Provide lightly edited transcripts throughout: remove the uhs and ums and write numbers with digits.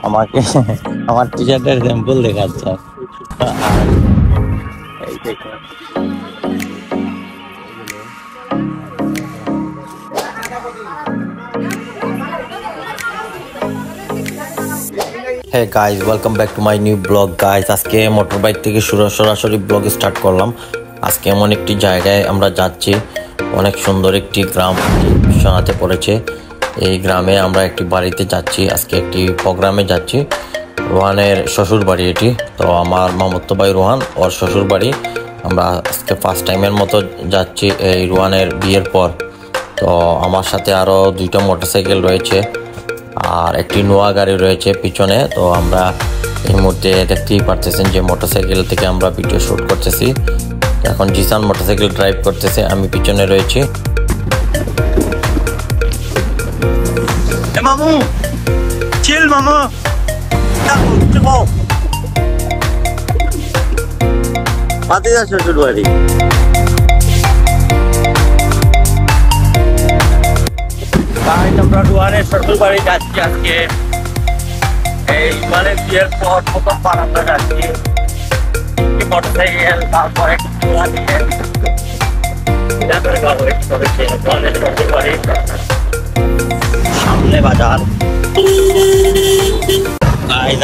আমাকে আমার টি শার্টের স্যাম্পল দেখাচ্ছে। এই দেখো hey guys, welcome back to my new blog guys. আজকে মোটর বাইক থেকে সরাসরি ব্লগ স্টার্ট করলাম। আজকে এমন একটি জায়গায় আমরা যাচ্ছি, অনেক সুন্দর একটি গ্রাম শোনাতে পড়েছে। এই গ্রামে আমরা একটি বাড়িতে যাচ্ছি, আজকে একটি প্রোগ্রামে যাচ্ছি। রোহানের শ্বশুর বাড়ি এটি। তো আমার মামাতো ভাই রোহান, ওর শ্বশুর বাড়ি। আমরা আজকে ফার্স্ট টাইমের মতো যাচ্ছি এই রোহানের বিয়ের পর। তো আমার সাথে আরও দুইটা মোটরসাইকেল রয়েছে আর একটি নোয়া গাড়ি রয়েছে পিছনে। তো আমরা এই মুহূর্তে দেখতেই পারতেছেন যে মোটরসাইকেল থেকে আমরা ভিডিও শ্যুট করতেছি। এখন জিসান মোটরসাইকেল ড্রাইভ করতেছে, আমি পিছনে রয়েছি। মামু চিল মামু, পাতিদা শ্বশুর বাড়ি। আমরা রোহানের শ্বশুর বাড়ি যাচ্ছি আজকে। এই মানে বিয়ের পর প্রথমবার আমরা যাচ্ছি মোটরসাইকেল, তারপরে সামনে বাজার।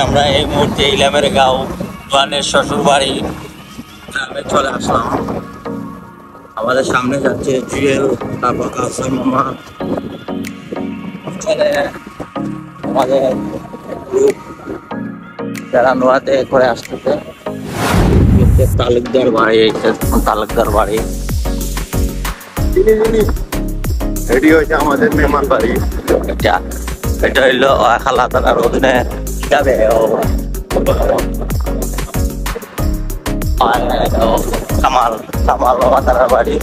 আমরা এই মুহূর্তে ইলামের গাঁও রোহানের শ্বশুর বাড়ি গ্রামে চলে আসলাম। আমাদের সামনে যাচ্ছে জুয়েল, তারপর কাসম মামা, আমাদের যারা নোয়াতে করে আসতেছে। তালুকদার বাড়ি, তালুকদার বাড়ি এটি হচ্ছে আমাদের মেহমান বাড়ি। এটা হইলো খালা তালার অধীনে যাবে কামাল কামাল বাবা তালার বাড়ি।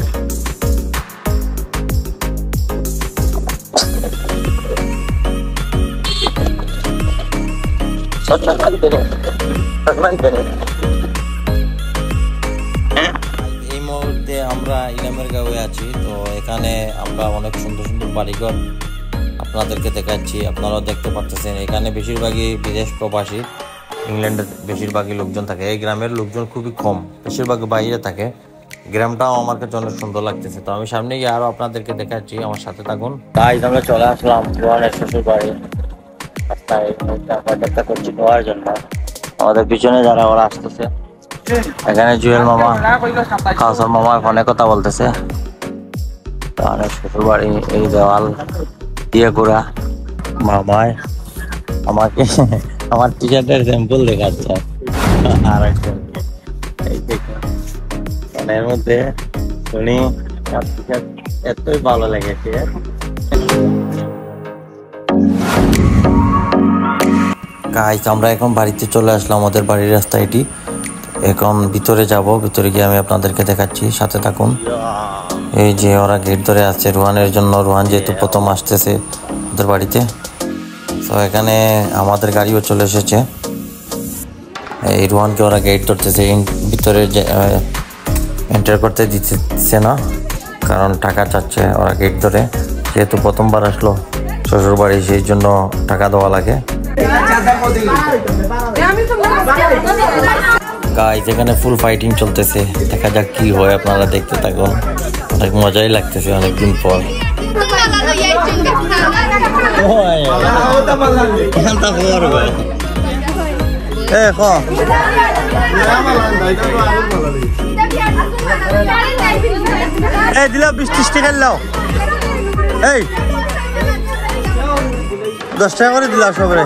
এই মুহূর্তে আমরা ইলামের গাঁয়ে আছি। তো এখানে আমরা অনেক সুন্দর সুন্দর বাড়িঘর আপনাদেরকে দেখাচ্ছি, আপনারাও দেখতে পারতেছেন। এখানে বেশিরভাগই বিদেশ প্রবাসী, ইংল্যান্ডের বেশিরভাগই লোকজন থাকে। এই গ্রামের লোকজন খুবই কম, বেশিরভাগই বাইরে থাকে। গ্রামটাও আমার কাছে অনেক সুন্দর লাগতেছে। তো আমি সামনে গিয়ে আরো আপনাদেরকে দেখাচ্ছি, আমার সাথে থাকুন। গাইজ, আমরা চলে আসলাম রোহানের শ্বশুর বাড়ি। অপেক্ষা করছি নেওয়ার জন্য। আমাদের পিছনে যারা ওরা আসতেছে, এখানে জুয়েল মামা কাউসার মামা ফোনে কথা বলতেছে। রোহানের শ্বশুর বাড়ি, এই দেওয়াল দিয়ে ঘোরা। মামায় আমাকে আমার টি শার্টের স্যাম্পল দেখাচ্ছে। আর একজন এই দেখুন, ফোনের মধ্যে শুনি আমার টি শার্ট এতই ভালো লেগেছে। গাইস, আমরা এখন বাড়িতে চলে আসলাম। আমাদের বাড়ির রাস্তা এটি। এখন ভিতরে যাব, ভিতরে গিয়ে আমি আপনাদেরকে দেখাচ্ছি, সাথে থাকুন। এই যে ওরা গেট ধরে আছে রোহানের জন্য, রোহান যেহেতু প্রথম আসতেছে ওদের বাড়িতে। তো এখানে আমাদের গাড়িও চলে এসেছে। এই রোহানকে ওরা গেট ধরতেছে, ভিতরে এন্টার করতে দিচ্ছে না, কারণ টাকা চাচ্ছে। ওরা গেট ধরে, যেহেতু প্রথমবার আসলো শ্বশুর বাড়ি, সেই জন্য টাকা দেওয়া লাগে। গাইস, এখানে ফুল ফাইটিং চলতেছে, দেখা যাক কি হয়, আপনারা দেখতে থাকুন। অনেক মজাই লাগতেছে অনেকদিন পর। দিলাম 20-30 টাকা লাও, এই 10 টাকা করে দিলাম সবরে।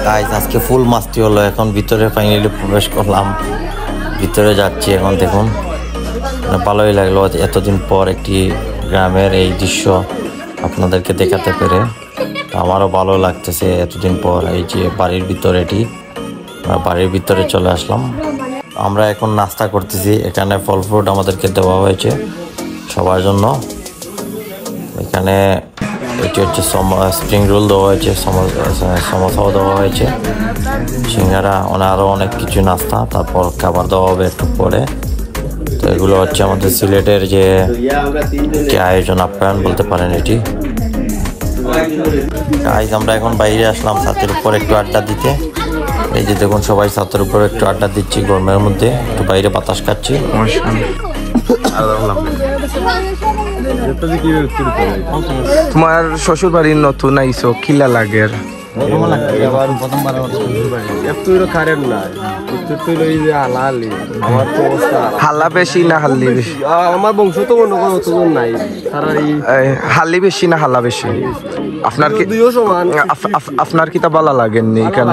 গাইস আজকে ফুল মাস্তি হলো। এখন ভিতরে ফাইনালি প্রবেশ করলাম, ভিতরে যাচ্ছি এখন। দেখুন ভালোই লাগলো এতদিন পর একটি গ্রামের এই দৃশ্য আপনাদেরকে দেখাতে পেরে। আমারও ভালো লাগতেছে এতদিন পর। এই যে বাড়ির ভিতরে, এটি বাড়ির ভিতরে চলে আসলাম। আমরা এখন নাস্তা করতেছি। এখানে ফল ফ্রুট আমাদেরকে দেওয়া হয়েছে সবার জন্য। এখানে এটি হচ্ছে স্প্রিং রোল দেওয়া হয়েছে, সমোসাও দেওয়া হয়েছে, সিঙ্গারা, আরও অনেক কিছু নাস্তা। তারপর খাবার দেওয়া হবে একটু পরে। তো এগুলো হচ্ছে আমাদের সিলেটের যে আয়োজন, আপ্যায়ন বলতে পারেন এটি। গাইস আমরা এখন বাইরে আসলাম ছাদের উপর একটু আড্ডা দিতে। এই যে দেখুন সবাই ছাদের উপর একটু আড্ডা দিচ্ছি, গরমের মধ্যে একটু বাইরে বাতাস খাচ্ছি। তোমার শ্বশুর বাড়ির নতুন আইসো, কিলা লাগের? হাল্লা বেশি না হাল্লি বেশি? আমার বংশ তো মনে করো অতজন নাই। হাল্লি বেশি না হাল্লা বেশি? আপনার কি আপনার কিতা বালা লাগেননি কেন?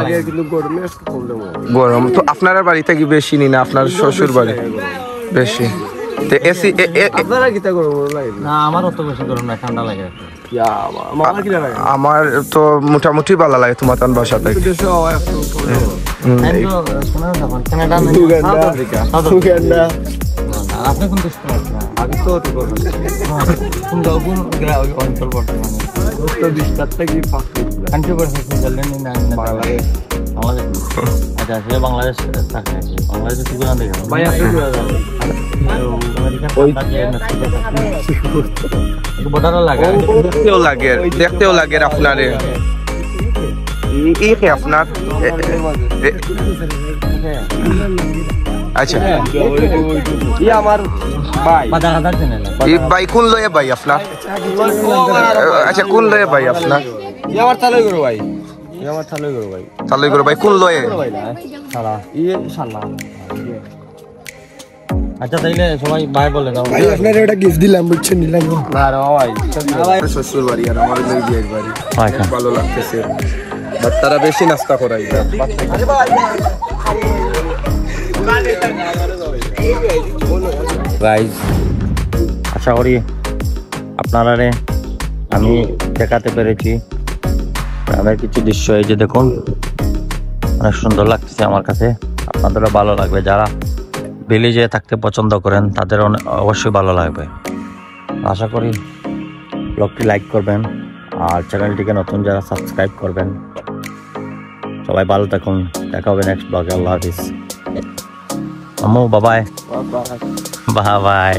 গরম তো আপনার বাড়িতে কি বেশি নি না আপনার শ্বশুর বাড়ি বেশি? এসি আপনারা কিতা গরম লাগে না? আমার অত বেশি গরম না, ঠান্ডা লাগে। আমার তো মোটামুটি ভালো লাগে তোমার তান বাসা থেকে। আপনি কোন দেশ থেকে? আমি তো অঞ্চল বাংলাদেশ। আচ্ছা সে বাংলাদেশ থাকে, বাংলাদেশে কি করে দেখেন ভাই? দেখতেও লাগে আপনারে। কি আপনার আচ্ছা আমার ভাই ভাই কোন লয়ে ভাই আপনার? আচ্ছা কোন লয়ে ভাই আপনার? আমার তালই করো ভাই, আমার তালই করো ভাই, তালই করো ভাই। কোন লয়ে? আচ্ছা তাইলে সবাই ভাই বলে দাও। ভাই আপনার একটা গিফট দিলাম, বুঝছেন? নিলাম না রে ভাই, শ্বশুর বাড়ি আর আমার বিয়ের বাড়ি। ভালো লাগতেছে, বাট তারা বেশি নাস্তা করাই। গাইজ আশা করি আপনারা আমি দেখাতে পেরেছি গ্রামের কিছু দৃশ্য। এই যে দেখুন অনেক সুন্দর লাগতেছে আমার কাছে, আপনাদেরও ভালো লাগবে। যারা ভিলেজে থাকতে পছন্দ করেন তাদের অবশ্যই ভালো লাগবে। আশা করি ব্লগটি লাইক করবেন আর চ্যানেলটিকে নতুন যারা সাবস্ক্রাইব করবেন। সবাই ভালো থাকুন, দেখা হবে নেক্সট ব্লগে। আল্লাহ হাফিজ। আম্মু বাবাই, বাবাই।